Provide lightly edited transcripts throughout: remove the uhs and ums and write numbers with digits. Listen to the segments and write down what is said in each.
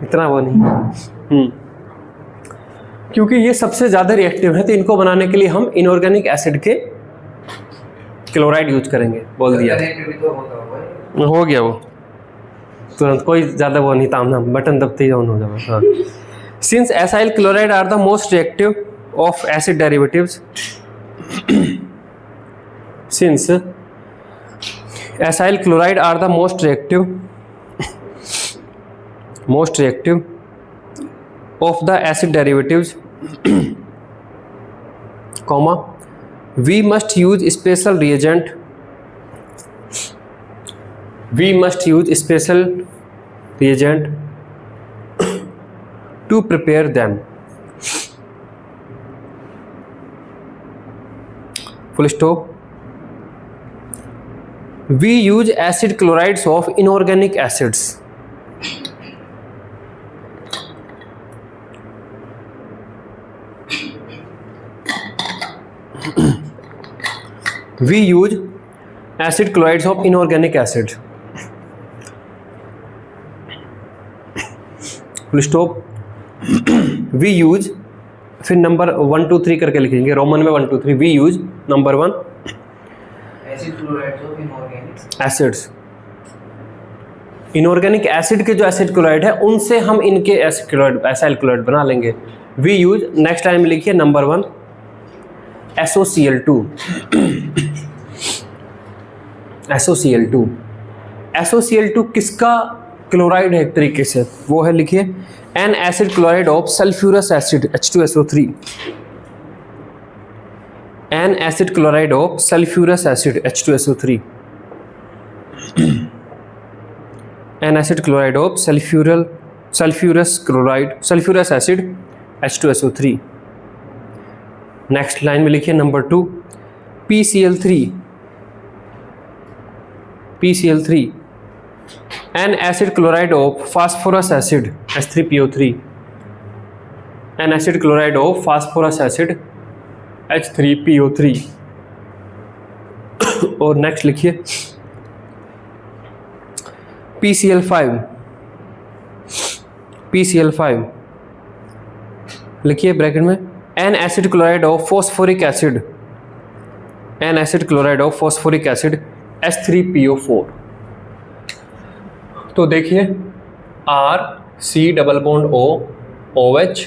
इतना वो नहीं। क्योंकि ये सबसे ज़्यादा रिएक्टिव है तो इनको बनाने के लिए हम इनऑर्गेनिक एसिड के क्लोराइड यूज करेंगे। बोल दिया हो गया वो तुरंत, कोई ज़्यादा वो नहीं, ताम झाम बटन दबते ही ऑन हो जाएगा। हाँ, since acyl chloride are the most reactive of acid derivatives, since acyl chloride are the most reactive of the acid derivatives, comma, we must use special reagent to prepare them, full stop. We use acid chlorides of inorganic acids. We use acid chlorides of inorganic acids. Full stop. We use, फिर number 1 2 3 करके लिखेंगे, Roman में 1 2 3। We use number 1 acid chlorides of inorganic acids, inorganic acid के जो acid chloride है उनसे हम इनके एसिड क्लोराइड एसाइल क्लोराइड बना लेंगे। वी यूज, नेक्स्ट टाइम लिखिए नंबर 1 SOCl2। SOCl2 किसका क्लोराइड है एक तरीके से, वो है, लिखिए N acid chloride of sulphurous acid H2SO3। N acid chloride of sulphurous acid H2SO3। N acid chloride of sulphurous acid H2SO3। Next line में लिखिए number 2 PCl3 N acid chloride of phosphorus acid H3PO3। N acid chloride of phosphorus acid H3PO3। और next लिखिए PCl5 लिखिए bracket में N acid chloride of phosphoric acid H3PO4। तो देखिए RC double bond O OH,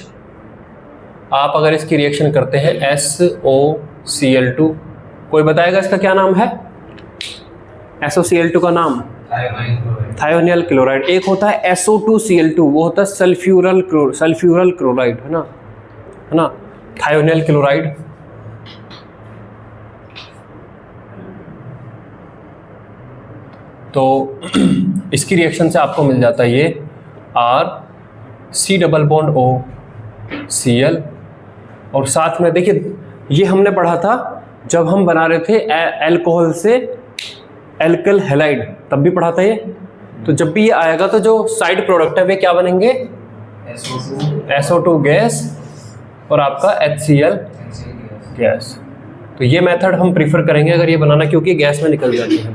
आप अगर इसकी reaction करते हैं SOCl2, कोई बताएगा इसका क्या नाम है? SOCl2 का नाम थायोनिल क्लोराइड। एक होता है SO2Cl2, वो होता है सल्फ्यूरल क्लोराइड, है ना, थायोनिल क्लोराइड। तो इसकी रिएक्शन से आपको मिल जाता है ये RC डबल बॉन्ड OCl, और साथ में देखिए ये हमने पढ़ा था जब हम बना रहे थे अल्कोहल से एल्कल हैलाइड, तब भी पढ़ा था ये। तो जब भी ये आएगा तो जो साइड प्रोडक्ट है वे क्या बनेंगे? SO2 गैस और आपका HCl गैस। तो ये मेथड हम प्रीफर करेंगे अगर ये बनाना, क्योंकि गैस में निकल जाती है।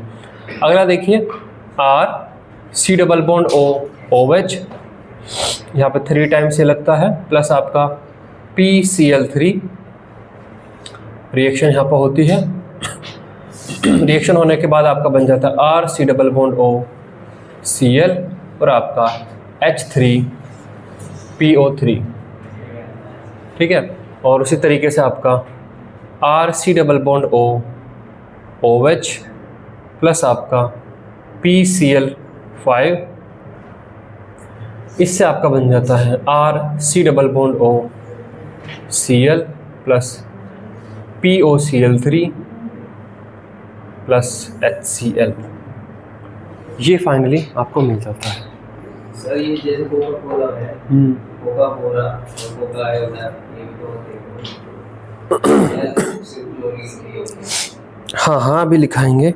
अगला देखिए RC डबल बॉन्ड OH, यहाँ पे 3 टाइम्स से लगता है, प्लस आपका PCl3। रिएक्शन यहाँ पर होती है, रिएक्शन होने के बाद आपका बन जाता है RC डबल बॉन्ड OCl और आपका H3PO3, ठीक है। और उसी तरीके से आपका RC double bond OH plus आपका PCl5, इससे आपका बन जाता है RC double bond OCl plus POCl3 plus HCl। ये फाइनली आपको मिल जाता है। सर ये जैसे कोका कोला है, कोका कोला और कोका है ना, ये भी तो हाँ अभी लिखाएंगे।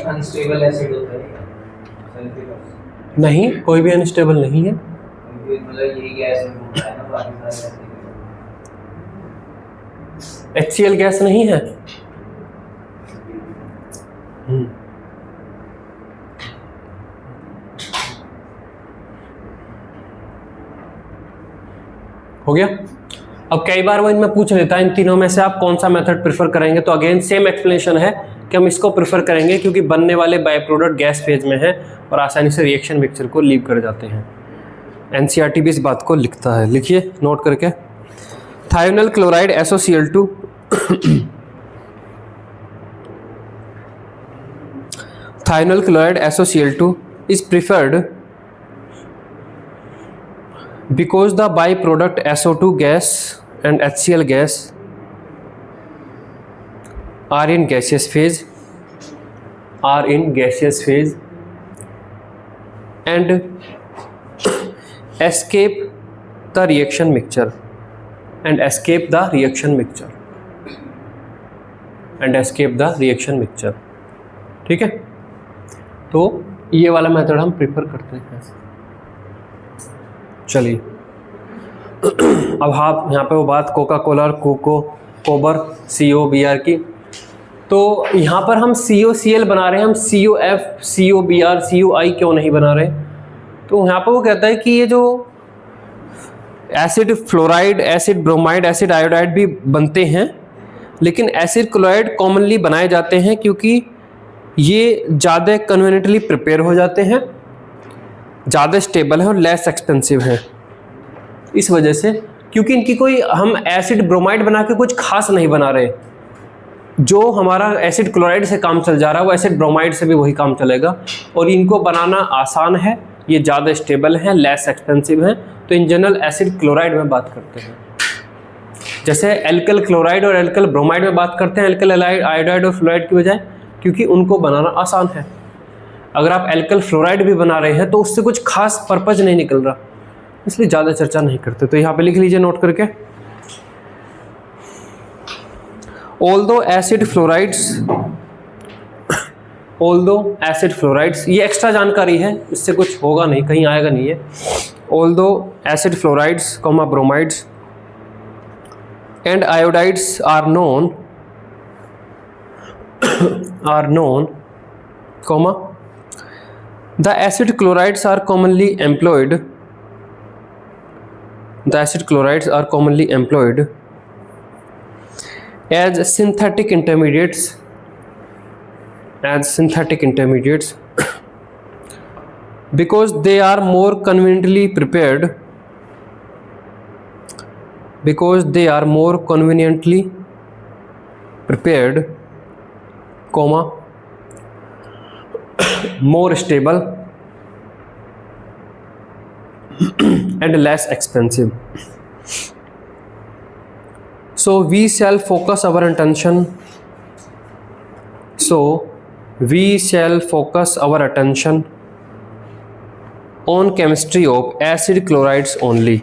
अनस्टेबल एसिड होता है सल्फ्यूरिक नहीं, कोई भी अनस्टेबल नहीं है। मतलब ये गैस में होता है ना, बाकी सारे HCl गैस नहीं है। हो गया। अब कई बार वो इनमें पूछ लेता है इन तीनों में से आप कौन सा मेथड प्रेफर करेंगे, तो अगेन सेम एक्सप्लेनेशन है कि हम इसको प्रेफर करेंगे क्योंकि बनने वाले बाय प्रोडक्ट गैस फेज में है और आसानी से रिएक्शन मिक्सचर को लीव कर जाते हैं। NCERT भी इस बात को लिखता है, लिखिए नोट करके। थायोनल chloride SOCl2 thionyl chloride SOCl2 is preferred because the byproduct SO2 gas and HCl gas are in gaseous phase and escape the reaction mixture ठीक है। तो ये वाला मेथड हम प्रेफर करते हैं। चलिए अब आप यहाँ पे वो बात कोका कोला और कोबर COBr की, तो यहाँ पर हम COCl बना रहे हैं, हम COF COBr COI क्यों नहीं बना रहे? तो यहाँ पर वो कहता है कि ये जो acid fluoride, acid bromide, acid iodide भी बनते हैं, लेकिन एसिड क्लोराइड कॉमनली बनाए जाते हैं क्योंकि ये ज़्यादा कन्वीनियंटली प्रिपेयर हो जाते हैं, ज़्यादा स्टेबल है और लेस एक्सपेंसिव है। इस वजह से, क्योंकि इनकी कोई हम एसिड ब्रोमाइड बना के कुछ खास नहीं बना रहे, जो हमारा एसिड क्लोराइड से काम चल जा रहा है वो एसिड ब्रोमाइड से भी वही काम चलेगा, और इनको बनाना आसान है, ये ज़्यादा स्टेबल हैं, लेस एक्सपेंसिव हैं। तो इन जनरल एसिड क्लोराइड में बात करते हैं, जैसे एल्कल क्लोराइड और एल्कल ब्रोमाइड में बात करते हैं एल्कल आयोडाइड और फ्लोराइड की बजाय, क्योंकि उनको बनाना आसान है। अगर आप एल्कल फ्लोराइड भी बना रहे हैं तो उससे कुछ खास पर्पज नहीं निकल रहा, इसलिए ज़्यादा चर्चा नहीं करते। तो यहाँ पे लिख लीजिए नोट करके, ऑल्दो एसिड फ्लोराइड्स, ये एक्स्ट्रा जानकारी है, इससे कुछ होगा नहीं, कहीं आएगा नहीं है। Although acid fluorides bromides and iodides are known the acid chlorides are commonly employed as synthetic intermediates because they are more conveniently prepared more stable and less expensive. So we shall focus our attention on chemistry of acid chlorides only.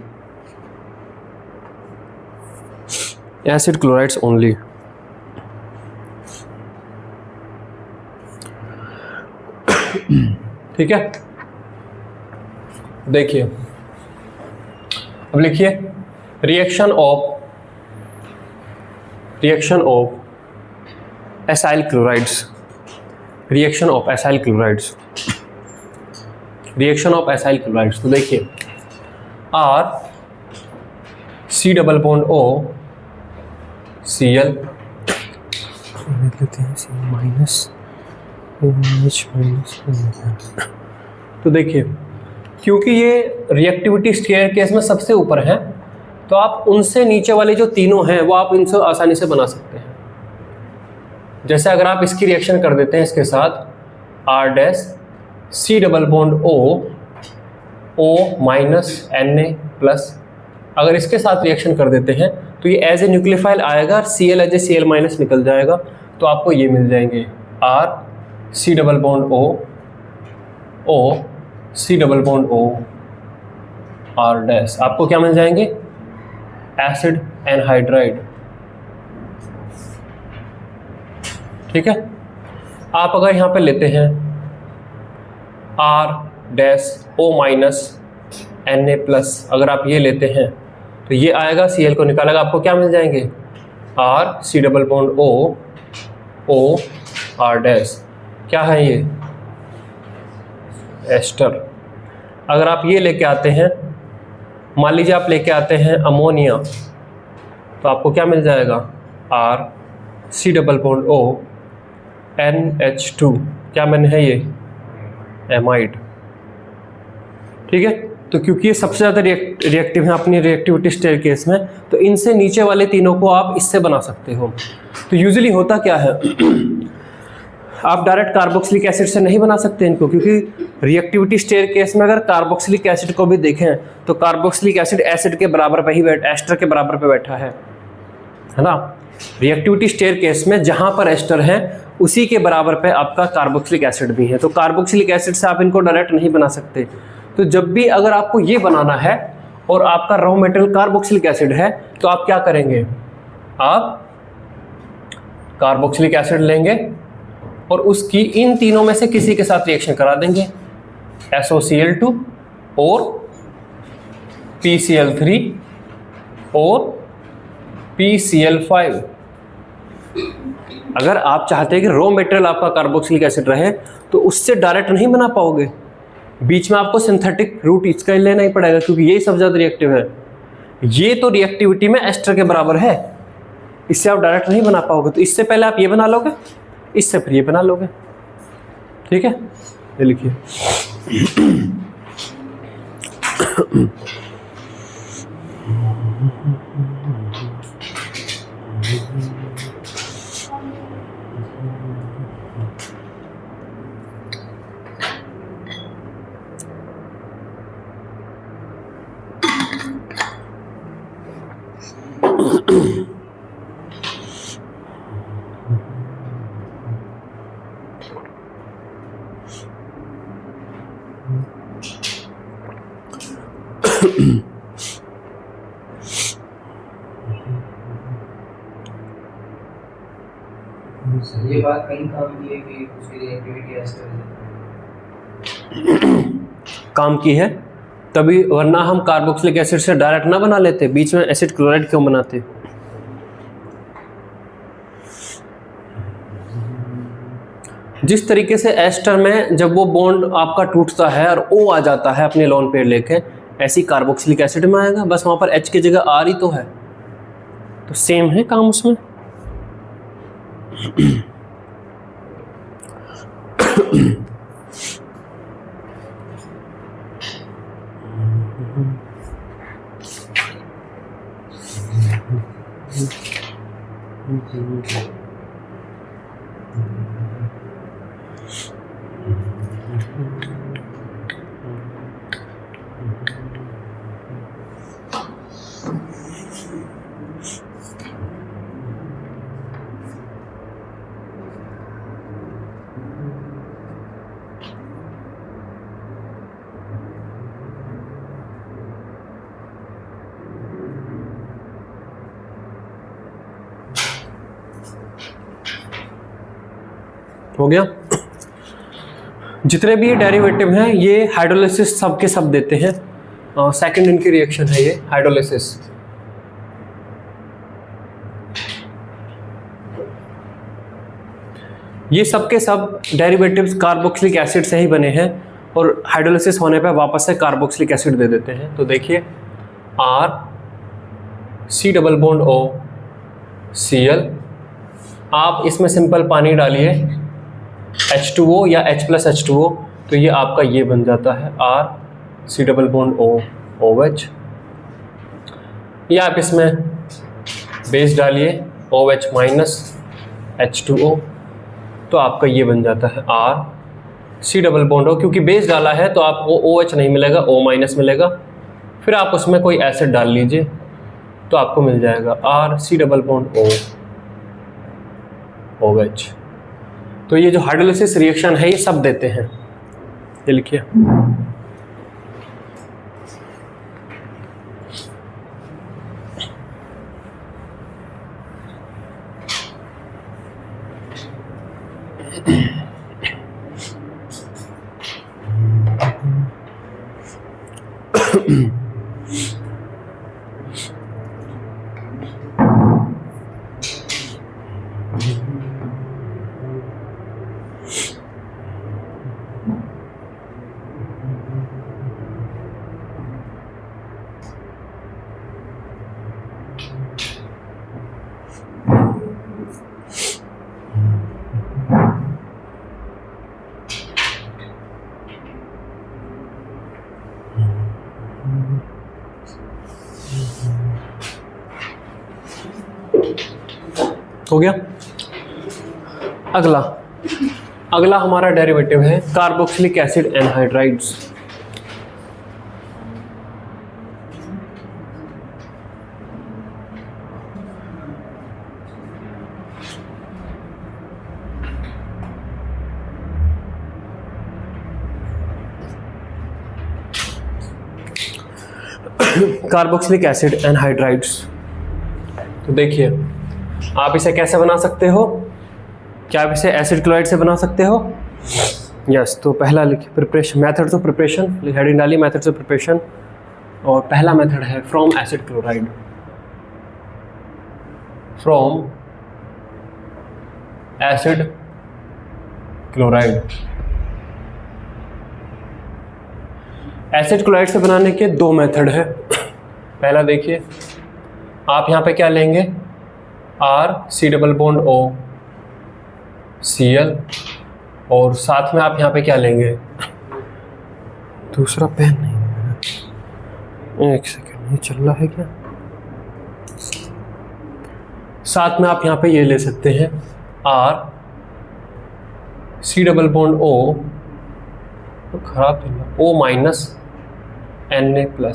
ठीक है, देखिए अब लिखिए reaction of acyl chlorides. तो देखिए R C double bond O Cl minus. तो देखिए क्योंकि ये रिएक्टिविटी स्टेयरकेस में सबसे ऊपर है, तो आप उनसे नीचे वाले जो तीनों हैं वो आप इनसे आसानी से बना सकते हैं। जैसे अगर आप इसकी रिएक्शन कर देते हैं इसके साथ R dash C double bond O minus Na plus, अगर इसके साथ रिएक्शन कर देते हैं तो ये एज ए न्यूक्लियोफाइल आएगा, Cl as a Cl minus निकल जाएगा, तो आपको ये मिल जाएंगे R C double bond O C double bond O R dash, आपको क्या मिल जाएंगे? Acid anhydride. ठीक है। आप अगर यहाँ पे लेते हैं R dash O minus Na plus, अगर आप ये लेते हैं तो ये आएगा, Cl को निकालेगा, आपको क्या मिल जाएंगे? R C double bond O R dash. क्या है ये? एस्टर। अगर आप ये लेके आते हैं, मान लीजिए आप लेके आते हैं अमोनिया, तो आपको क्या मिल जाएगा? R C double bond O NH2। क्या मैंने है ये? एमाइड। ठीक है। तो क्योंकि ये सबसे ज़्यादा रिएक्टिव है अपनी रिएक्टिविटी स्टेयरकेस में, तो इनसे नीचे वाले तीनों को आप इससे बना सकते हो। तो यूजुअली होता क्या है, आप डायरेक्ट कार्बोक्सिलिक एसिड से नहीं बना सकते इनको, क्योंकि रिएक्टिविटी स्टेयरकेस में अगर कार्बोक्सिलिक एसिड को भी देखें तो कार्बोक्सिलिक एसिड एसिड के बराबर पे ही एस्टर के बराबर पे बैठा है ना। रिएक्टिविटी स्टेयरकेस में जहां पर एस्टर है उसी के बराबर पे आपका कार्बोक्सिलिक एसिड भी है। तो कार्बोक्सिलिक एसिड से आप इनको डायरेक्ट नहीं बना सकते। तो जब भी अगर आपको ये बनाना है और आपका रॉ मेटेरियल कार्बोक्सिलिक एसिड है, तो आप क्या करेंगे? आप कार्बोक्सिलिक एसिड लेंगे और उसकी इन तीनों में से किसी के साथ रिएक्शन करा देंगे, SOCl2 और PCl3 और PCl5। अगर आप चाहते हैं कि रॉ मटेरियल आपका कार्बोक्सिलिक एसिड रहे तो उससे डायरेक्ट नहीं बना पाओगे, बीच में आपको सिंथेटिक रूट इसका लेना ही पड़ेगा, क्योंकि यही सबसे ज़्यादा रिएक्टिव है। ये तो रिएक्टिविटी में एस्टर के बराबर है, इससे आप डायरेक्ट नहीं बना पाओगे। तो इससे पहले आप ये बना लोगे, इससे फिर ये बना लोगे। ठीक है, ये लिखिए। ये बात कहीं काम की है कि उसकी रिएक्टिविटी एस्टर काम की है तभी, वरना हम कार्बोक्सिलिक एसिड से डायरेक्ट ना बना लेते, बीच में एसिड क्लोराइड क्यों बनाते? जिस तरीके से एस्टर में जब वो बॉन्ड आपका टूटता है और O आ जाता है अपने लोन पेयर लेके, ऐसी कार्बोक्सिलिक एसिड में आएगा, बस वहां पर H की जगह R ही तो है। तो सेम है काम उसमें। हो गया। जितने भी ये डेरिवेटिव हैं ये हाइड्रोलिसिस सब के सब देते हैं। सेकंड इनकी रिएक्शन है ये हाइड्रोलिसिस। ये सब के सब डेरिवेटिव्स कार्बोक्सिलिक एसिड से ही बने हैं और हाइड्रोलिसिस होने पे वापस से कार्बोक्सिलिक एसिड दे देते हैं। तो देखिए R C double bond O Cl, आप इसमें सिंपल पानी डालिए H2O या H प्लस H2O, तो ये आपका ये बन जाता है R C double bond O OH। या आप इसमें बेस डालिए OH माइनस H2O, तो आपका ये बन जाता है R C double bond O। क्योंकि बेस डाला है तो आपको OH नहीं मिलेगा, O माइनस मिलेगा। फिर आप उसमें कोई एसिड डाल लीजिए तो आपको मिल जाएगा R C double bond O OH। तो ये जो हाइड्रोलिसिस रिएक्शन है ये सब देते हैं। ये लिखिए। हो गया। अगला अगला हमारा डेरिवेटिव है carboxylic acid anhydrides. Carboxylic acid anhydrides. तो देखिए आप इसे कैसे बना सकते हो? क्या आप इसे एसिड क्लोराइड से बना सकते हो? यस। तो पहला लिखिए preparation, methods of preparation, heading डालिए मेथड्स ऑफ प्रिपरेशन। और पहला मेथड है from acid chloride, from acid chloride. Acid chloride से बनाने के दो मेथड है। पहला देखिए, आप यहाँ पे क्या लेंगे, R≡COO Cl, और साथ में आप यहाँ पे क्या लेंगे, दूसरा पेन नहीं, एक सेकेंड, ये चल रहा है क्या? साथ में आप यहाँ पे ये ले सकते हैं R≡O, तो खराब चल रहा, O- Na+,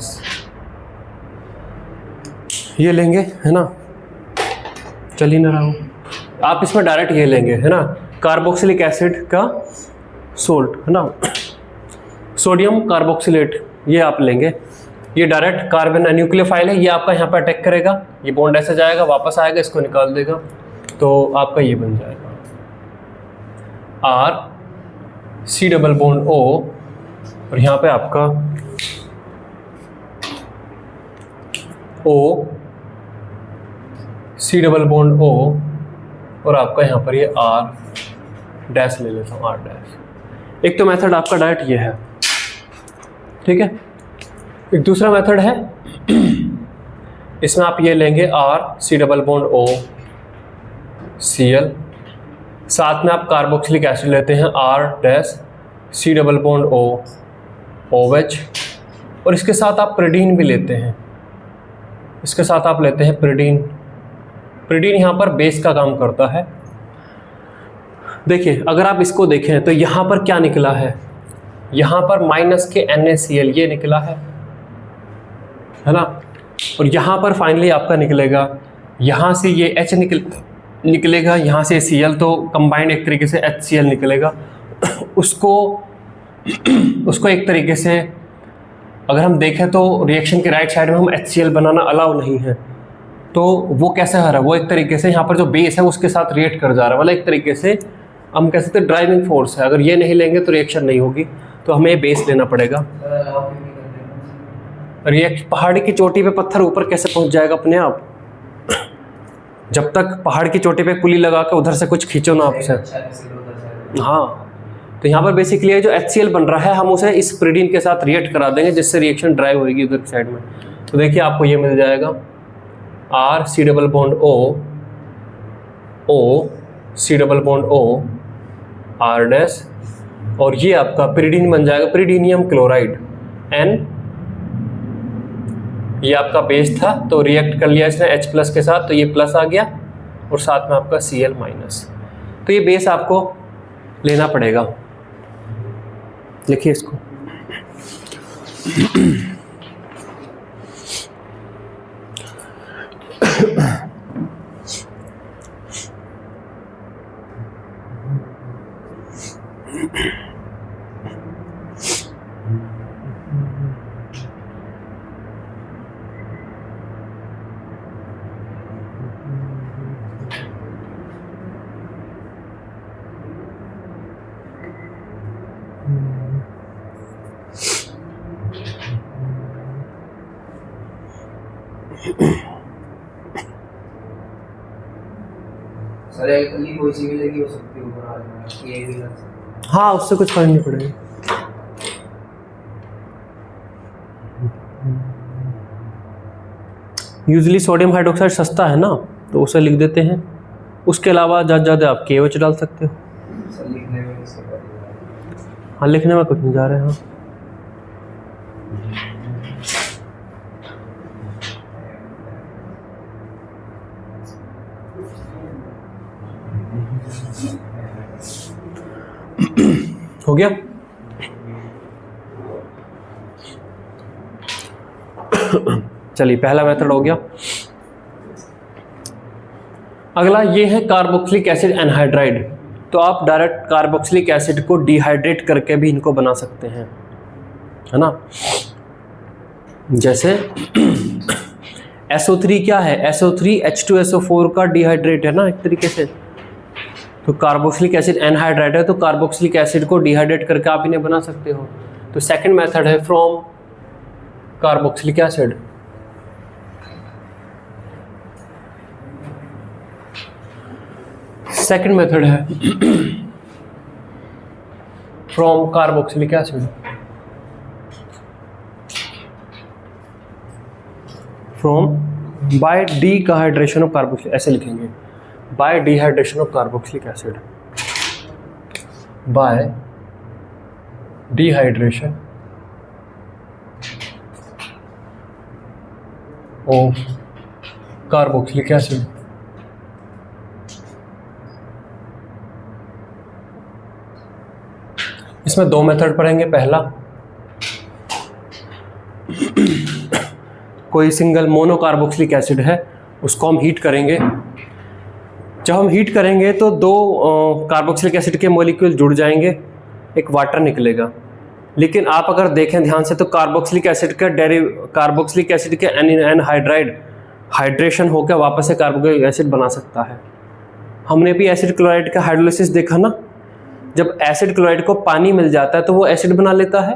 ये लेंगे, है ना? चल ही ना रहा हूँ। आप इसमें डायरेक्ट ये लेंगे, है ना, कार्बोक्सिलिक एसिड का सोल्ट, है ना, सोडियम कार्बोक्सिलेट, ये आप लेंगे। ये डायरेक्ट कार्बन न्यूक्लियोफाइल है, ये आपका यहाँ पर अटैक करेगा, ये बॉन्ड ऐसे जाएगा, वापस आएगा, इसको निकाल देगा, तो आपका ये बन जाएगा R≡COO, और यहाँ पे आपका O≡COO, और आपका यहाँ पर ये R' ले लेता हूँ, R'। एक तो मेथड आपका डायरेक्ट ये है, ठीक है। एक दूसरा मेथड है, इसमें आप ये लेंगे R≡COO Cl, साथ में आप कार्बोक्सिलिक एसिड लेते हैं R'≡COO OH, और इसके साथ आप प्रिडीन भी लेते हैं, इसके साथ आप लेते हैं प्रिडीन। प्रिडीन यहाँ पर बेस का काम करता है। देखिए अगर आप इसको देखें तो यहाँ पर क्या निकला है, यहाँ पर माइनस के NaCl ये निकला है ना, और यहाँ पर फाइनली आपका निकलेगा, यहाँ से ये H निकलेगा, यहाँ से Cl, तो कंबाइंड एक तरीके से HCl निकलेगा। उसको एक तरीके से अगर हम देखें तो रिएक्शन के राइट साइड में हम HCl बनाना अलाउ नहीं है, तो वो कैसे हो रहा है, वो एक तरीके से यहाँ पर जो बेस है उसके साथ रिएक्ट कर जा रहा है, मतलब एक तरीके से हम कह सकते हैं ड्राइविंग फोर्स है। अगर ये नहीं लेंगे तो रिएक्शन नहीं होगी, तो हमें ये बेस लेना पड़ेगा। पहाड़ी की चोटी पे पत्थर ऊपर कैसे पहुंच जाएगा अपने आप? जब तक पहाड़ की चोटी पे पुली लगा के उधर से कुछ खींचो ना आपसे। हाँ, तो यहाँ पर बेसिकली जो HCl बन रहा है हम उसे इस प्रिडीन के साथ रिएक्ट करा देंगे, जिससे रिएक्शन ड्राइव होगी उधर साइड में। तो देखिए आपको ये मिल जाएगा R≡COO R', और ये आपका प्रिडीन बन जाएगा, प्रिडीनियम क्लोराइड N। ये आपका बेस था, तो रिएक्ट कर लिया इसने H+ के साथ, तो ये प्लस आ गया, और साथ में आपका Cl-। तो ये बेस आपको लेना पड़ेगा। लिखिए इसको। सर एक्चुअली कोई सी भी लगी हो सकती है ऊपर आ जाए ये भी लग सकता हाँ, उससे कुछ फर्क नहीं पड़ेगा। यूजली सोडियम हाइड्रोक्साइड सस्ता है ना, तो उसे लिख देते हैं। उसके अलावा ज़्यादा ज़्यादा आप KOH डाल सकते हो। है सर लिखने में इससे पड़ेगा। हाँ, लिखने में कुछ नहीं जा रहे हैं। हाँ, हो गया। चलिए, पहला मेथड हो गया। अगला ये है कार्बोक्सिलिक एसिड एनहाइड्राइड। तो आप डायरेक्ट कार्बोक्सिलिक एसिड को डिहाइड्रेट करके भी इनको बना सकते हैं, है ना। जैसे SO3 क्या है, SO3 H2SO4 का डिहाइड्रेट है ना एक तरीके से। तो कार्बोक्सिलिक एसिड एनहाइड्राइड है, तो कार्बोक्सिलिक एसिड को डिहाइड्रेट करके आप इन्हें बना सकते हो। तो सेकंड मेथड है from carboxylic acid. Second method है from carboxylic acid. From by dehydration of carboxylic, ऐसे लिखेंगे, by dehydration of carboxylic acid, by dehydration of carboxylic acid. इसमें दो मेथड पढ़ेंगे। पहला, कोई सिंगल मोनोकार्बोक्सिलिक एसिड है, उसको हम हीट करेंगे। जब हम हीट करेंगे तो दो कार्बोक्सिलिक एसिड के मॉलिक्यूल जुड़ जाएंगे, एक वाटर निकलेगा। लेकिन आप अगर देखें ध्यान से तो कार्बोक्सिलिक एसिड के एनहाइड्राइड हाइड्रेशन होकर वापस से कार्बोक्सिलिक एसिड बना सकता है। हमने भी एसिड क्लोराइड का हाइड्रोलिसिस देखा ना, जब एसिड क्लोराइड को पानी मिल जाता है तो वो एसिड बना लेता है।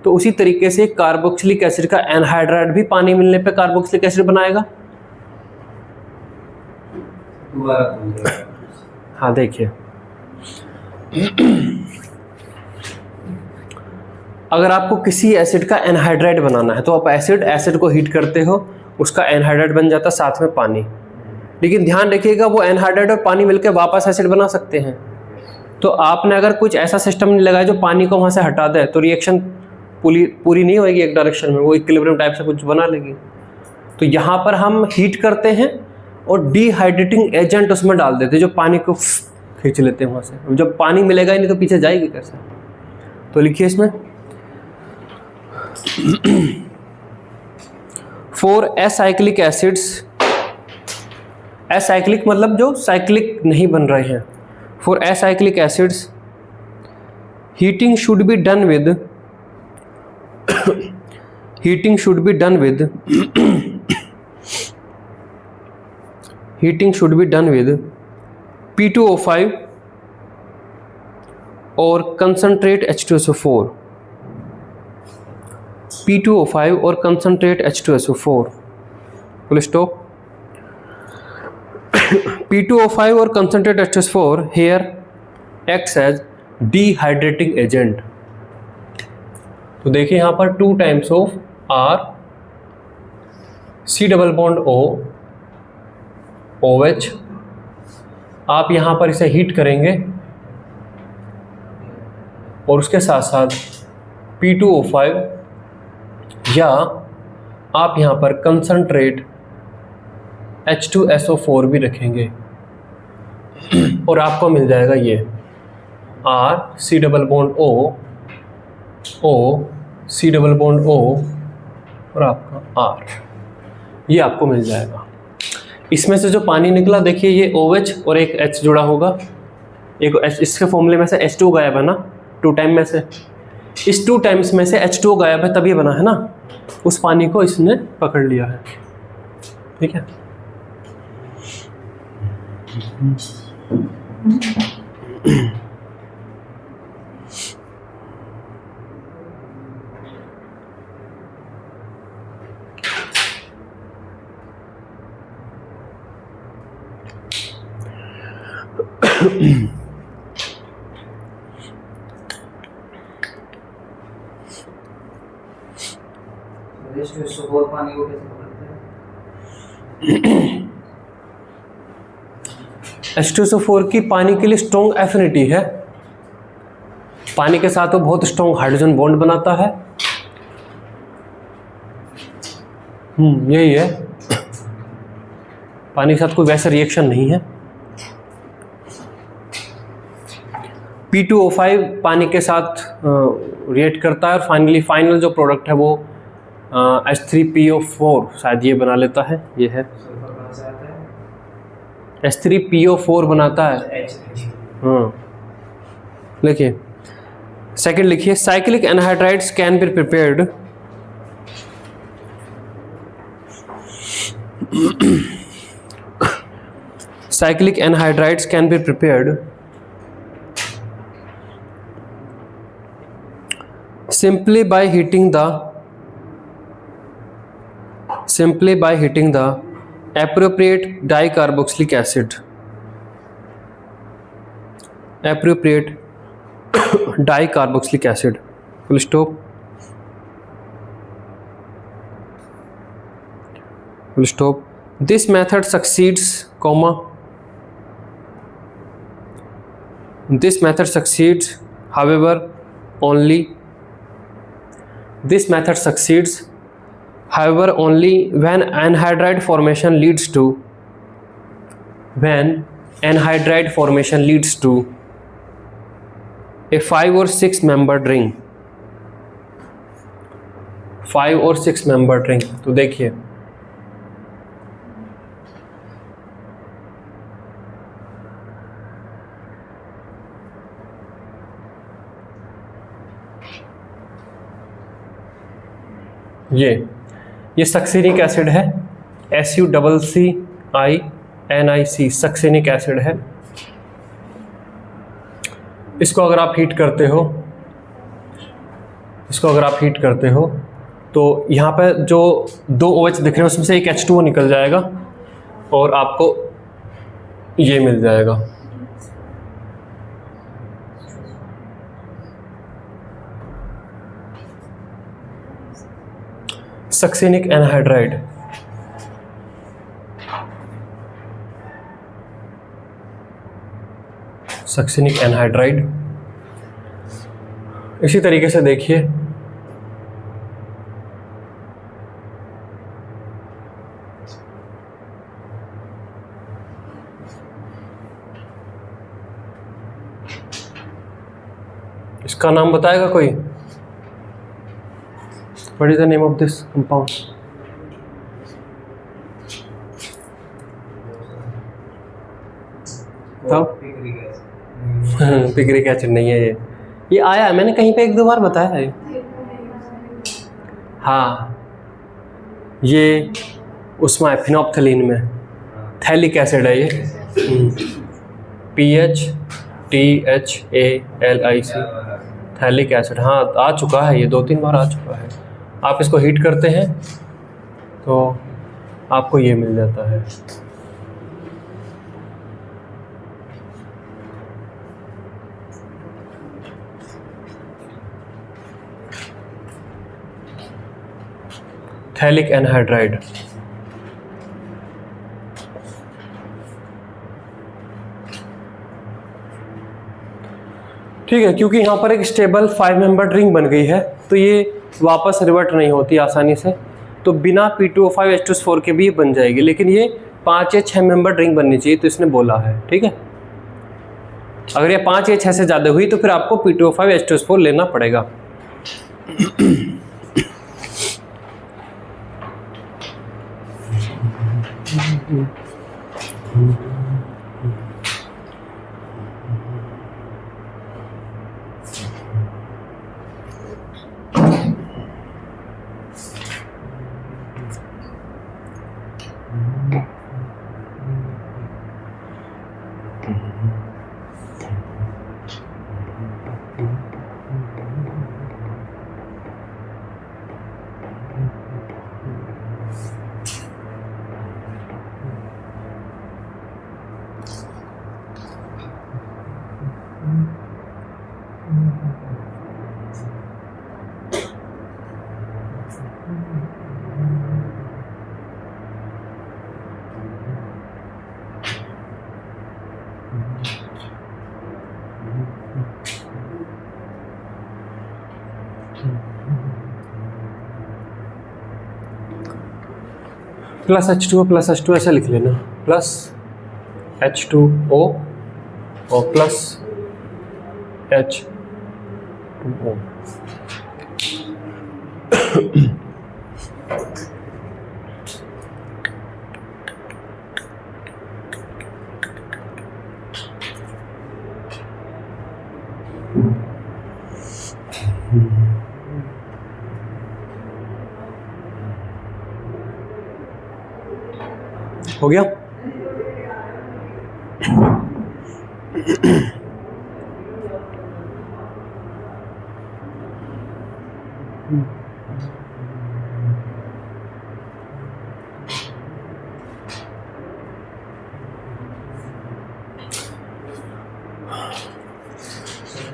तो उसी तरीके से कार्बोक्सिलिक एसिड का एनहाइड्राइड भी पानी मिलने पे कार्बोक्सिलिक एसिड बनाएगा। हाँ, देखिए, अगर आपको किसी एसिड का एनहाइड्राइड बनाना है तो आप एसिड को हीट करते हो, उसका एनहाइड्राइड बन जाता है, साथ में पानी। लेकिन ध्यान रखिएगा, वो एनहाइड्राइड और पानी मिलकर वापस एसिड बना सकते हैं। तो आपने अगर कुछ ऐसा सिस्टम नहीं लगाया जो पानी को वहाँ से हटा दे, तो रिएक्शन पूरी नहीं होगी एक डायरेक्शन में, वो इक्विलिब्रियम टाइप से कुछ बना लेगी। तो यहाँ पर हम हीट करते हैं और डिहाइड्रेटिंग एजेंट उसमें डाल देते हैं, जो पानी को खींच लेते हैं वहाँ से। जब पानी मिलेगा ही नहीं तो पीछे जाएगी कैसे। तो लिखिए इसमें 4 एसाइक्लिक एसिड्स, एसाइक्लिक मतलब जो साइक्लिक नहीं बन रहे हैं। 4 acyclic acids, heating should be done with heating should be done with heating should be done with P2O5 और concentrate H2SO4, P2O5 और concentrate H2SO4, full stop। P2O5 और concentrate H2SO4 here acts as dehydrating agent. तो देखिए यहाँ पर 2 times of R, C double bond O, OH। आप यहाँ पर इसे हीट करेंगे और उसके साथ साथ P2O5 या आप यहाँ पर कंसंट्रेट H2SO4 भी रखेंगे और आपको मिल जाएगा ये R, C double bond O, O, C double bond O और आपका R, ये आपको मिल जाएगा। इसमें से जो पानी निकला देखिए, ये OH और एक H जुड़ा होगा, एक H, इसके फॉर्मूले में से H2 गायब है ना 2 टाइम में से, इस 2 टाइम्स में से H2 गायब है तभी बना है ना, उस पानी को इसने पकड़ लिया है। ठीक है, H2SO4 पानी को कैसे पकड़ते हैं? H2SO4 की पानी के लिए स्ट्रॉन्ग एफिनिटी है, पानी के साथ वो बहुत स्ट्रॉन्ग हाइड्रोजन बॉन्ड बनाता है। यही है, पानी के साथ कोई वैसा रिएक्शन नहीं है। P2O5 पानी के साथ रिएक्ट करता है और फाइनल जो प्रोडक्ट है वो H3PO4 शायद ये बना लेता है, ये है सल्फर कहाँ से आता है? H3PO4 बनाता है। हाँ, लिखिए सेकंड, लिखिए cyclic anhydrides can be prepared cyclic anhydrides can be prepared simply by heating the appropriate dicarboxylic acid, full stop, this method succeeds, however only when anhydride formation leads to a 5 or 6 membered ring। 5 और 6 membered ring, तो देखिए ये succinic acid है, SUCCINIC succinic acid है। इसको अगर आप heat करते हो तो यहाँ पे जो 2 OH दिख रहे हैं उसमें से एक H2O निकल जाएगा और आपको ये मिल जाएगा। सक्सिनिक एनहाइड्राइड, इसी तरीके से देखिए इसका नाम बताएगा कोई? What is the name of this compound? Picric acid नहीं है ये आया है, मैंने कहीं पे 1-2 बार बताया है। हाँ, ये उसमें फिनोप्थलीन में थैलिक एसिड है ये, PHTHALIC थैलिक एसिड। हाँ, आ चुका है ये, 2-3 बार आ चुका है। आप इसको हीट करते हैं तो आपको ये मिल जाता है। Phthalic anhydride. ठीक है, क्योंकि यहाँ पर एक स्टेबल 5 मेंबर्ड रिंग बन गई है तो ये वापस रिवर्ट नहीं होती आसानी से, तो बिना P2O5 H2SO4 के भी ये बन जाएगी, लेकिन ये 5 या 6 मेंबर्ड रिंग बननी चाहिए, तो इसने बोला है। ठीक है, अगर ये 5 या 6 से ज़्यादा हुई तो फिर आपको P2O5 H2SO4 लेना पड़ेगा। प्लस H2O ऐसा लिख लेना, प्लस H2O और प्लस H2O। हो गया?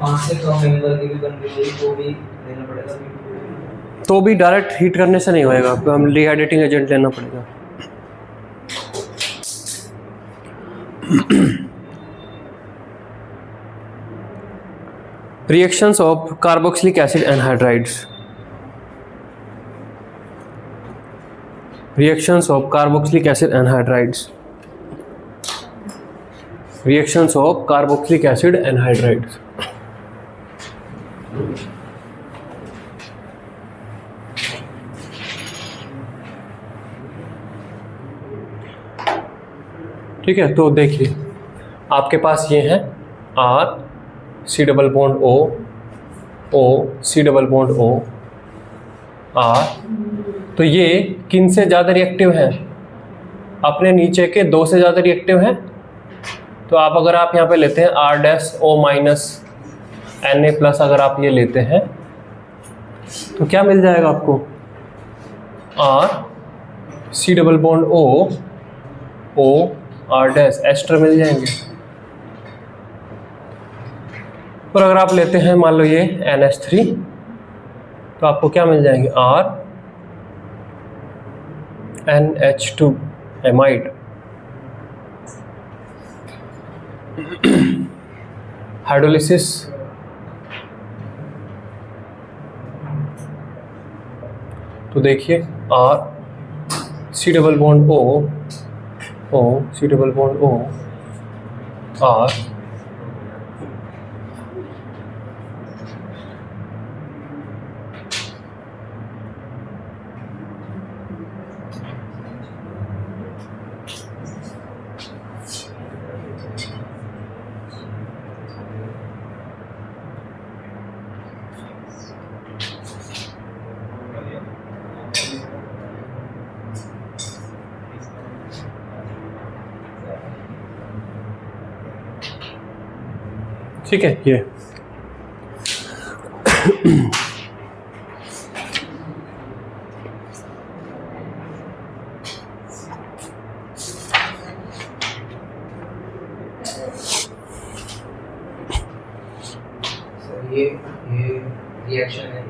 पाँच से कम मेंबर की भी कंट्री हुई तो भी लेना पड़ेगा। तो भी डायरेक्ट हीट करने से नहीं होएगा, हम डिहाइड्रेटिंग एजेंट लेना पड़ेगा। Reactions of carboxylic acid anhydrides, reactions of carboxylic acid anhydrides, reactions of carboxylic acid anhydrides। ठीक है, तो देखिए आपके पास ये है R C double bond O, O C double bond O, R। तो ये किन से ज़्यादा रिएक्टिव है? अपने नीचे के दो से ज़्यादा रिएक्टिव है। तो आप अगर आप यहाँ पे लेते हैं R-O माइनस Na प्लस, अगर आप ये लेते हैं तो क्या मिल जाएगा आपको? R C double bond O, O R- ester मिल जाएंगे। और अगर आप लेते हैं मान लो ये NH3, तो आपको क्या मिल जाएंगे? R NH2 amide. हाइड्रोलिसिस तो देखिए R C double bond O, O C double bond O, R ठीक है ये। सर ये रिएक्शन है।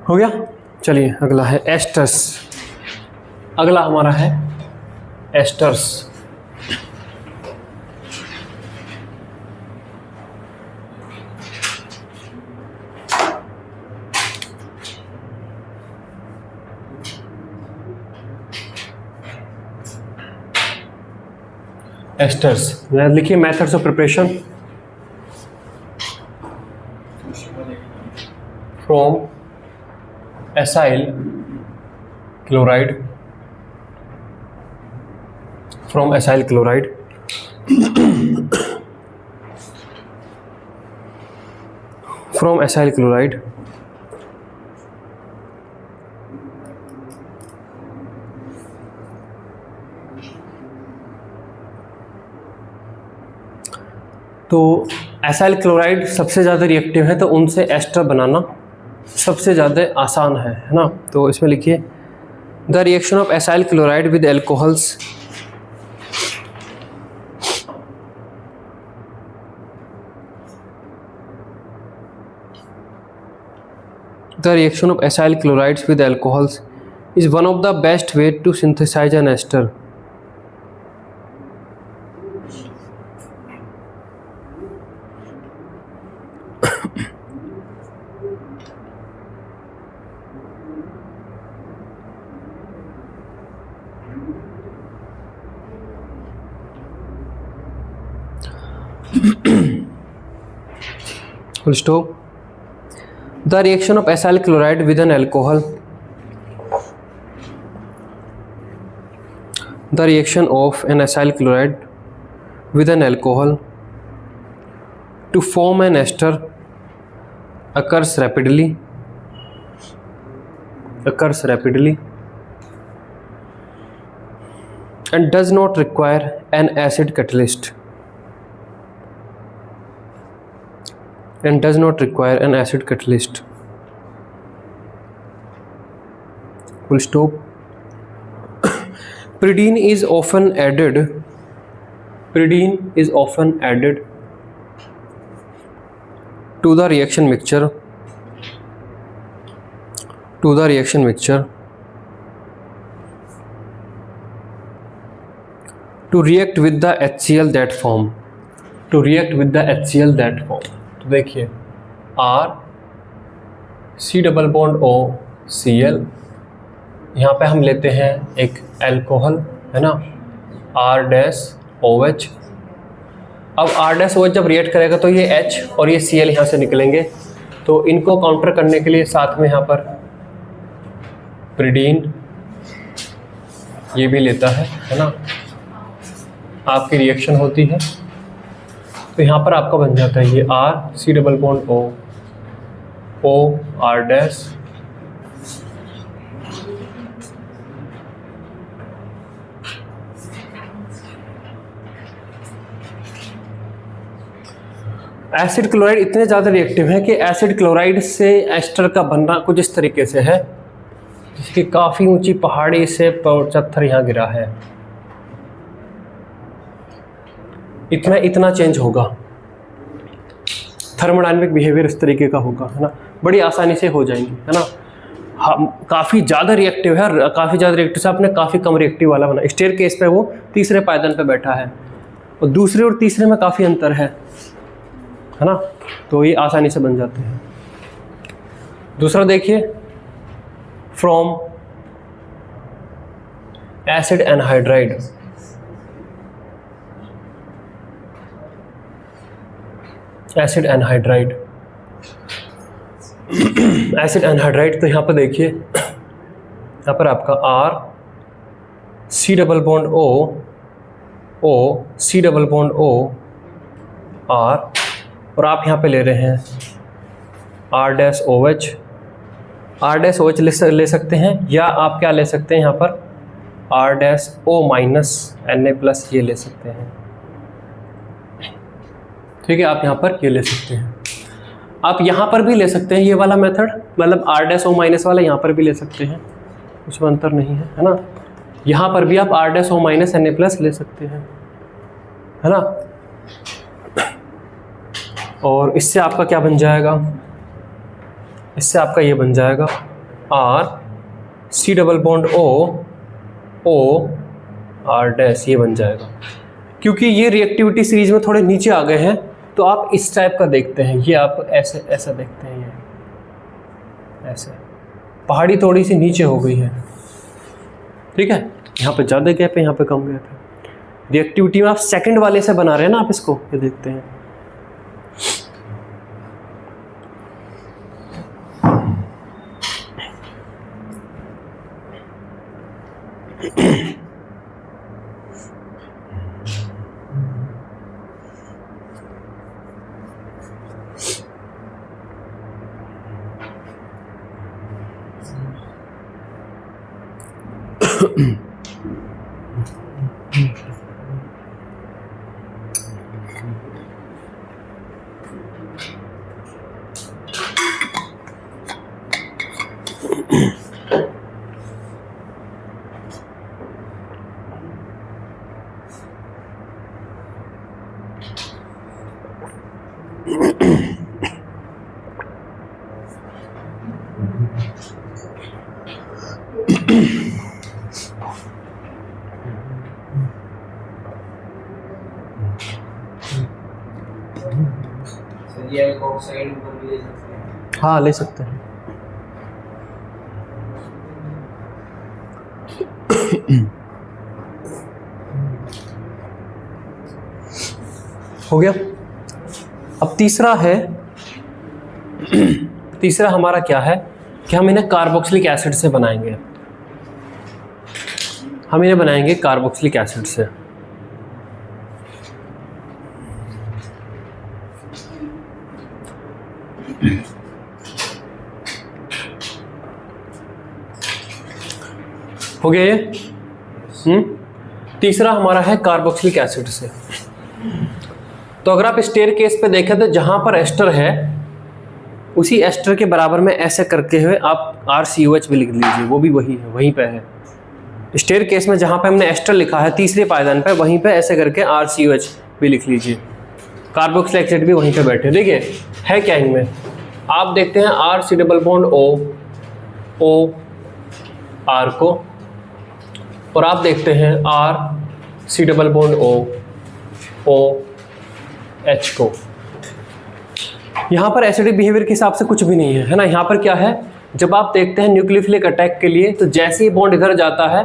हो गया। चलिए अगला है एस्टर्स। अगला हमारा है एस्टर्स। एस्टर्स लिखिए methods of preparation from acyl chloride from acyl chloride from acyl chloride तो एसाइल क्लोराइड सबसे ज़्यादा रिएक्टिव है, तो उनसे एस्टर बनाना सबसे ज़्यादा आसान है ना। तो इसमें लिखिए the reaction of acyl chloride with alcohols The reaction of acyl chlorides with alcohols is one of the best way to synthesize an ester. Full stop. The reaction of acyl chloride with an alcohol. The reaction of an acyl chloride with an alcohol to form an ester occurs rapidly and does not require an acid catalyst. Full stop. Pyridine is often added to the reaction mixture to react with the HCl that form. तो देखिए RC≡OCl, यहाँ पे हम लेते हैं एक alcohol है ना, R-OH। अब R-OH जब रिएक्ट करेगा तो ये H और ये Cl यहाँ से निकलेंगे, तो इनको काउंटर करने के लिए साथ में यहाँ पर प्रिडीन ये भी लेता है ना, आपकी रिएक्शन होती है। तो यहाँ पर आपका बन जाता है ये RC≡O R'। एसिड क्लोराइड इतने ज़्यादा रिएक्टिव है कि एसिड क्लोराइड से एस्टर का बनना कुछ इस तरीके से है, जिसकी काफ़ी ऊंची पहाड़ी से पत्थर यहाँ गिरा है। इतना चेंज होगा, थर्मोडायनेमिक बिहेवियर इस तरीके का होगा है ना, बड़ी आसानी से हो जाएंगे है ना। हम काफ़ी ज़्यादा रिएक्टिव है, काफ़ी ज़्यादा रिएक्टिव से आपने काफ़ी कम रिएक्टिव वाला बना। स्टेयर केस पे वो तीसरे पायदान पे बैठा है और दूसरे और तीसरे में काफ़ी अंतर है ना, तो ये आसानी से बन जाते हैं। दूसरा देखिए from acid anhydride. Acid anhydride तो यहाँ पर देखिए, यहाँ पर आपका RC≡O R, और आप यहाँ पे ले रहे हैं R'-OH ले सकते हैं, या आप क्या ले सकते हैं यहाँ पर R'-O- Na+ ये ले सकते हैं। ठीक है, आप यहाँ पर ये ले सकते हैं। आप यहाँ पर भी ले सकते हैं ये वाला मेथड, मतलब R-O- वाला यहाँ पर भी ले सकते हैं, कुछ अंतर नहीं है ना। यहाँ पर भी आप R-O- ले सकते हैं, है ना। और इससे आपका क्या बन जाएगा, इससे आपका ये बन जाएगा R-C∩O ये बन जाएगा। क्योंकि ये रिएक्टिविटी सीरीज में थोड़े नीचे आ गए हैं तो आप इस टाइप का देखते हैं, ये आप ऐसे ऐसा देखते हैं, ये ऐसे पहाड़ी थोड़ी सी नीचे हो गई है, ठीक है। यहाँ पे ज़्यादा गैप है, यहाँ पे कम गैप है। रिएक्टिविटी में आप सेकंड वाले से बना रहे हैं ना, आप इसको ये देखते हैं। ये ऑक्साइड ऊपर भी ले सकते हैं। हाँ ले सकते हैं। हो गया। अब तीसरा है, तीसरा हमारा क्या है कि हम इन्हें कार्बोक्सिलिक एसिड से बनाएंगे, हम इन्हें बनाएंगे कार्बोक्सिलिक एसिड से। हो गया ये। तीसरा हमारा है कार्बोक्सिलिक एसिड से। तो अगर आप स्टेयर केस पे देखें तो जहां पर एस्टर है उसी एस्टर के बराबर में ऐसे करके हुए आप RCOH भी लिख लीजिए, वो भी वही है, वहीं पे है। स्टेयर केस में जहां पे हमने एस्टर लिखा है तीसरे पायदान पे, वहीं पे ऐसे करके RCOH भी लिख लीजिए। कार्बोक्सिलिक एसिड भी वहीं पे बैठे। देखिए है क्या इनमें, आप देखते हैं RC∩O R को, और आप देखते हैं RC∩O H को। यहाँ पर एसिडिक बिहेवियर के हिसाब से कुछ भी नहीं है ना। यहाँ पर क्या है, जब आप देखते हैं न्यूक्लियोफिलिक अटैक के लिए तो जैसे ही बॉन्ड इधर जाता है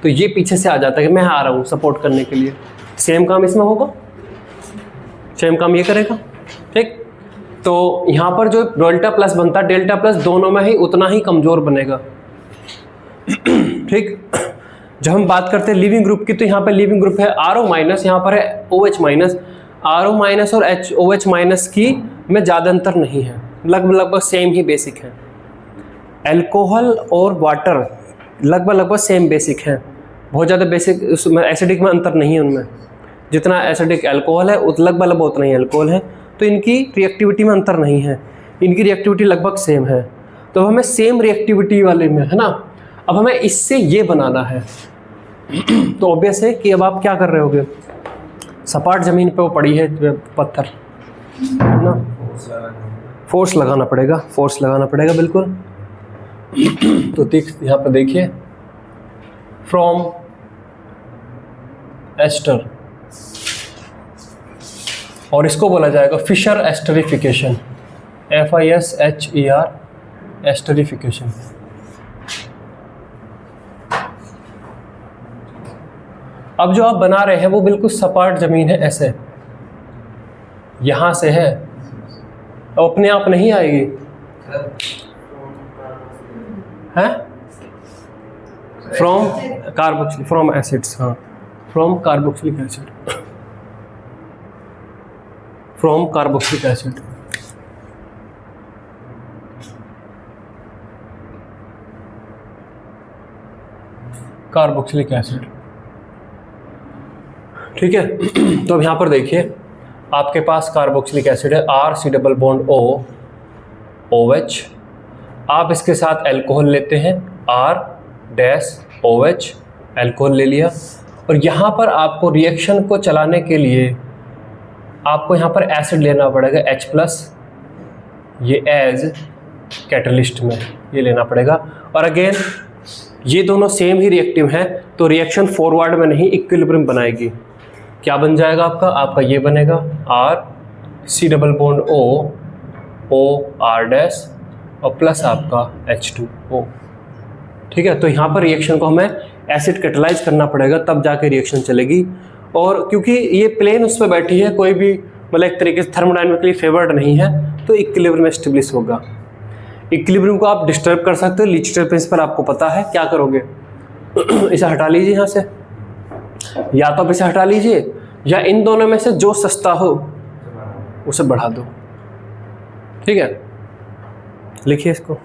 तो ये पीछे से आ जाता है कि मैं आ रहा हूँ सपोर्ट करने के लिए। सेम काम इसमें होगा, सेम काम ये करेगा, ठीक। तो यहाँ पर जो डेल्टा प्लस बनता है, डेल्टा प्लस दोनों में ही उतना ही कमजोर बनेगा, ठीक। जब हम बात करते हैं लिविंग ग्रुप की तो यहाँ पर लिविंग ग्रुप है RO-, यहाँ पर है OH-। RO- और OH- की में ज़्यादा अंतर नहीं है, लगभग सेम ही बेसिक है। अल्कोहल और वाटर लगभग सेम बेसिक है, बहुत ज़्यादा बेसिक उसमें एसिडिक में अंतर नहीं है उनमें। जितना एसिडिक अल्कोहल है लगभग उतना ही अल्कोहल है, तो इनकी रिएक्टिविटी में अंतर नहीं है, इनकी रिएक्टिविटी लगभग सेम है। तो हमें सेम रिएक्टिविटी वाले में, है ना। अब हमें इससे ये बनाना है तो ऑब्वियस है कि अब आप क्या कर रहे होगे, सपाट जमीन पे वो पड़ी है पत्थर, है ना, फोर्स लगाना पड़ेगा, फोर्स लगाना पड़ेगा बिल्कुल। तो यहाँ पे देखिए, फ्रॉम एस्टर, और इसको बोला जाएगा फिशर एस्टरिफिकेशन, FISHER एस्टरिफिकेशन। अब जो आप बना रहे हैं वो बिल्कुल सपाट जमीन है, ऐसे यहां से है, अब अपने आप नहीं आएगी, है फ्रॉम कार्बोक्सिलिक, फ्रॉम एसिड्स, हाँ from carboxylic acid, from carboxylic acid. Carboxylic acid, ठीक है। तो अब यहाँ पर देखिए आपके पास कार्बोक्सिलिक एसिड है RC double bond O OH, आप इसके साथ अल्कोहल लेते हैं R-OH, अल्कोहल ले लिया, और यहाँ पर आपको रिएक्शन को चलाने के लिए आपको यहाँ पर एसिड लेना पड़ेगा H+, ये एज कैटलिस्ट में ये लेना पड़ेगा। और अगेन ये दोनों सेम ही रिएक्टिव हैं, तो रिएक्शन फॉरवर्ड में नहीं इक्विलिब्रियम बनाएगी। क्या बन जाएगा आपका ये बनेगा RC double bond O OR- और प्लस आपका H2O। ठीक है, तो यहाँ पर रिएक्शन को हमें एसिड कैटलाइज करना पड़ेगा, तब जाके रिएक्शन चलेगी। और क्योंकि ये प्लेन उस पर बैठी है, कोई भी मतलब एक तरीके से थर्मोडायनामिकली फेवर्ड नहीं है, तो इक्विलिब्रियम एस्टेब्लिश होगा। इक्विलिब्रियम को आप डिस्टर्ब कर सकते हो, लीस्टर प्रिंसिपल आपको पता है, क्या करोगे इसे हटा लीजिए यहाँ से, या तो आप इसे हटा लीजिए या इन दोनों में से जो सस्ता हो उसे बढ़ा दो। ठीक है, लिखिए इसको।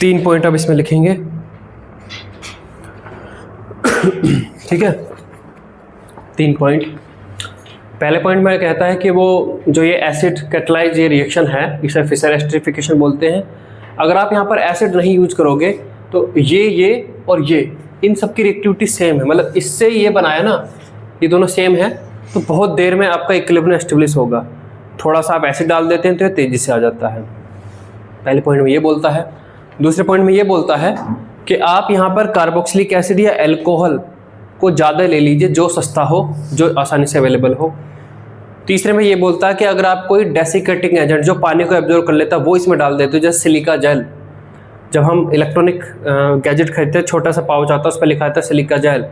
तीन पॉइंट अब इसमें लिखेंगे। ठीक है, 3 पॉइंट। पहले पॉइंट में कहता है कि वो जो ये एसिड कैटलाइज ये रिएक्शन है, इसे फिशर एस्टरिफिकेशन बोलते हैं। अगर आप यहाँ पर एसिड नहीं यूज करोगे तो ये और ये इन सब की रिएक्टिविटी सेम है, मतलब इससे ये बनाया ना, ये दोनों सेम है, तो बहुत देर में आपका इक्विलिब्रियम एस्टेब्लिश होगा। थोड़ा सा आप एसिड डाल देते हैं तो ये तेज़ी से आ जाता है। पहले पॉइंट में ये बोलता है। दूसरे पॉइंट में ये बोलता है कि आप यहाँ पर कार्बोक्सिलिक एसिड या अल्कोहल को ज़्यादा ले लीजिए, जो सस्ता हो, जो आसानी से अवेलेबल हो। तीसरे में ये बोलता है कि अगर आप कोई डेसिकेटिंग एजेंट जो पानी को एब्जॉर्ब कर लेता है वो इसमें डाल देते हो, जैसे सिलिका जेल। जब हम इलेक्ट्रॉनिक गैजेट खरीदते हैं, छोटा सा पाउच आता है, उस पर लिखा था सिलिका जेल,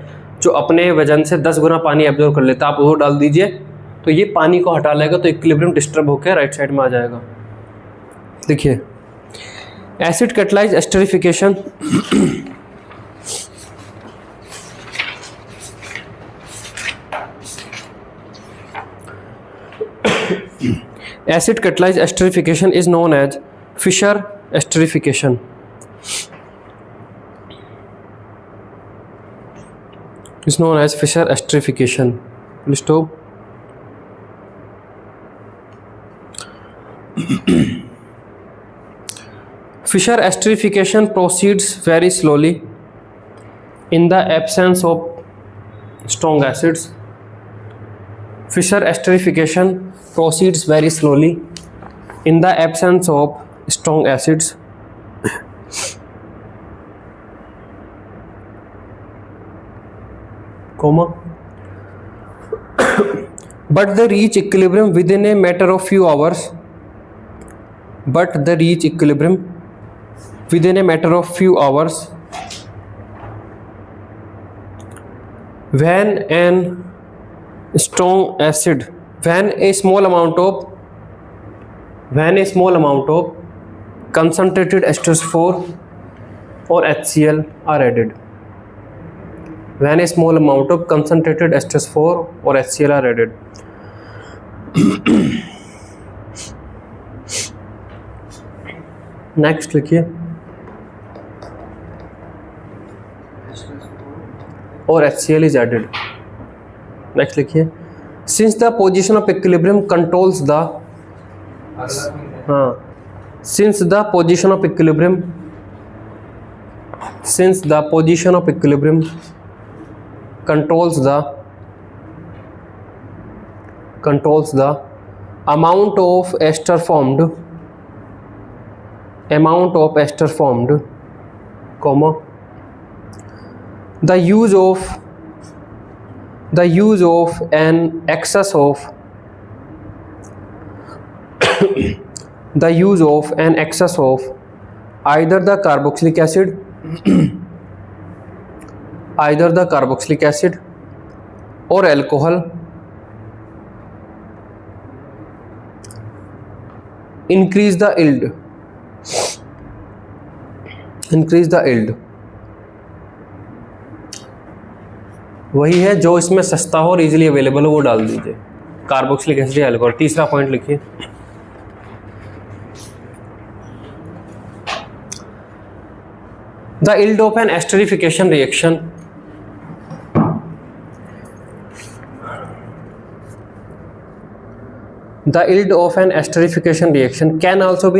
जो अपने वजन से 10 गुना पानी एब्जॉर्ब कर लेता है, आप वो डाल दीजिए तो ये पानी को हटा लेगा, तो इक्विलिब्रियम डिस्टर्ब होकर राइट साइड में आ जाएगा। देखिए, acid catalyse esterification. Acid catalyzed esterification is known as Fischer esterification. Is known as Fischer esterification. Please stop. Fischer esterification proceeds very slowly in the absence of strong acids. Fischer esterification proceeds very slowly in the absence of strong acids. Comma. But they reach equilibrium within a matter of few hours. But they reach equilibrium within a matter of few hours when an strong acid, when a small amount of concentrated H2O or HCl are added. When a small amount of concentrated H2O or HCl are added. Next लिखिए, और HCl is added. Next लिखिए, since the position of equilibrium controls the since the position of equilibrium controls the amount of ester formed, comma, the use of an excess of either the carboxylic acid or alcohol increase the yield. वही है जो इसमें सस्ता हो और easily available हो वो डाल दीजिए, कार्बोक्सिलिक एसिड या अल्कोहल। तीसरा पॉइंट लिखिए, the yield of an esterification reaction can also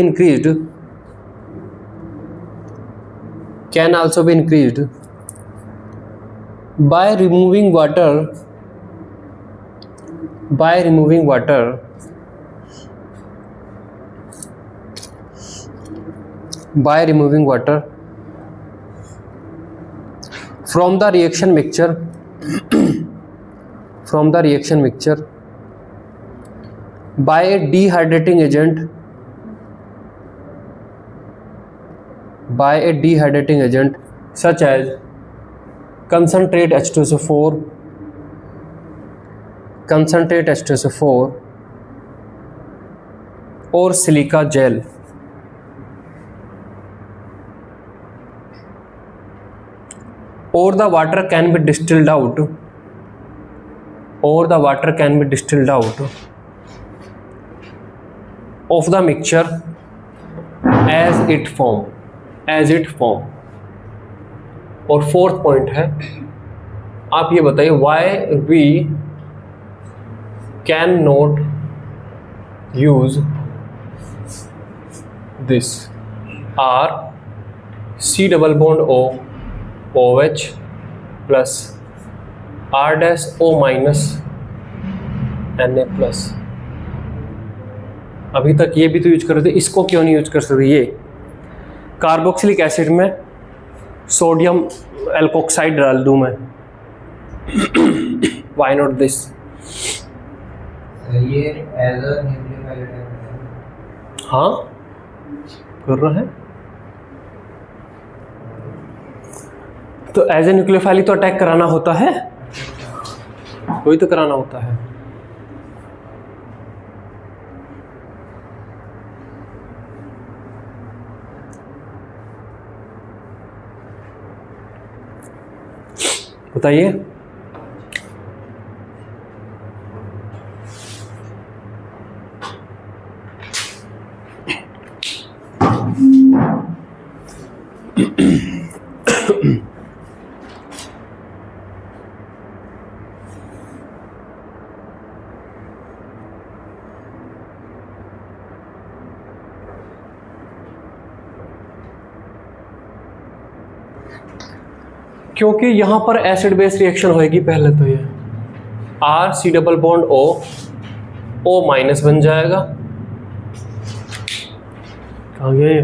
be increased by removing water from the reaction mixture by a dehydrating agent such as concentrate H2SO4 or silica gel. Or the water can be distilled out of the mixture as it form. और fourth point है, आप ये बताइए why we can not use this C double bond O OH plus R-O minus Na plus. अभी तक ये भी तो यूज कर रहे थे, इसको क्यों नहीं यूज कर सकते? ये कार्बोक्सिलिक एसिड में सोडियम एल्कोक्साइड डाल दूं मैं, व्हाई नॉट दिस? ये एज अ न्यूक्लियोफाइल है। हाँ कर रहा है, तो एज ए न्यूक्लियोफाइल तो अटैक कराना होता है, वही तो कराना होता है। बताइए क्योंकि यहाँ पर एसिड बेस रिएक्शन होएगी पहले, तो ये C double bond O minus बन जाएगा। कहाँ गया ये?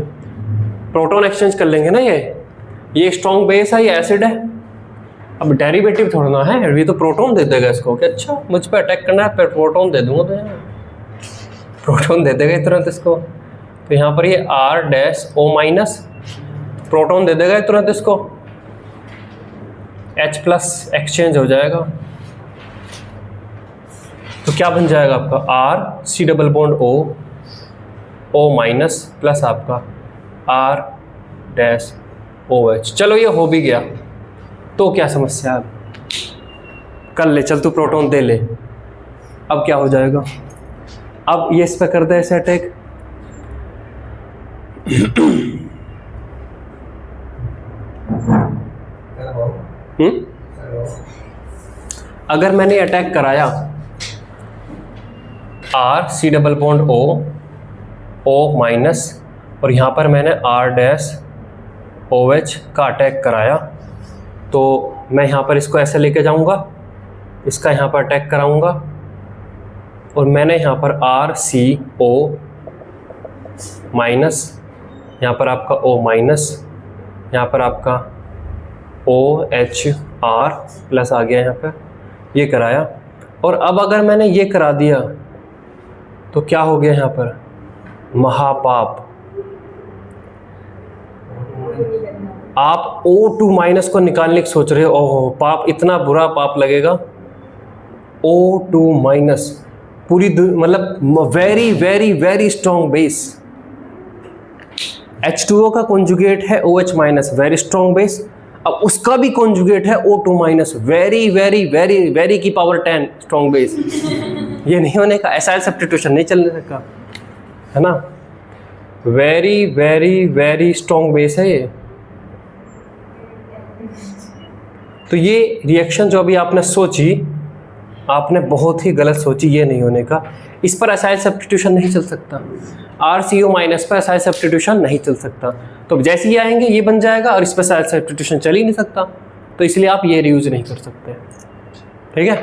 प्रोटॉन एक्सचेंज कर लेंगे ना, ये स्ट्रॉन्ग बेस है, ये एसिड है। अब डेरिवेटिव थोड़ा ना है, ये तो प्रोटॉन दे देगा इसको कि अच्छा मुझ पर अटैक करना है, फिर प्रोटॉन दे दूंगा, तो प्रोटॉन दे देगा तुरंत इसको। तो यहाँ पर ये R-O माइनस प्रोटॉन दे देगा तुरंत इसको, H प्लस एक्सचेंज हो जाएगा। तो क्या बन जाएगा आपका C double bond O minus plus आपका R-OH। चलो ये हो भी गया, तो क्या समस्या है? कर ले, चल तू प्रोटॉन दे ले। अब क्या हो जाएगा? अब ये इस पर कर दे ऐसे अटैक, अगर मैंने अटैक कराया C double bond O minus और यहाँ पर मैंने R-OH का अटैक कराया, तो मैं यहाँ पर इसको ऐसे लेके जाऊँगा, इसका यहाँ पर अटैक कराऊँगा, और मैंने यहाँ पर RCO माइनस, यहाँ पर आपका O माइनस, यहाँ पर आपका OHR प्लस आ गया यहाँ पर, ये कराया। और अब अगर मैंने ये करा दिया तो क्या हो गया यहाँ पर, महापाप। आप O2 माइनस को निकालने की सोच रहे हो, ओहो पाप, इतना बुरा पाप लगेगा। O2 माइनस पूरी मतलब very very very strong base. H2O का कॉन्जुगेट है OH minus, very strong base. अब उसका भी कॉन्जुगेट है O2 minus, very very very very की पावर 10 स्ट्रॉन्ग बेस। ये नहीं होने का, एसाइल सब्स्टिट्यूशन नहीं चलने का, है ना। Very very very strong base है ये। तो ये रिएक्शन जो अभी आपने सोची, आपने बहुत ही गलत सोची, ये नहीं होने का। इस पर एसाइल सब्स्टिट्यूशन नहीं चल सकता, RCO माइनस पर एसाइल सब्स्टिट्यूशन नहीं चल सकता। तो जैसे ही आएंगे ये बन जाएगा, और इस पर एसाइल सब्स्टिट्यूशन चल ही नहीं सकता, तो इसलिए आप ये यूज नहीं कर सकते, ठीक है।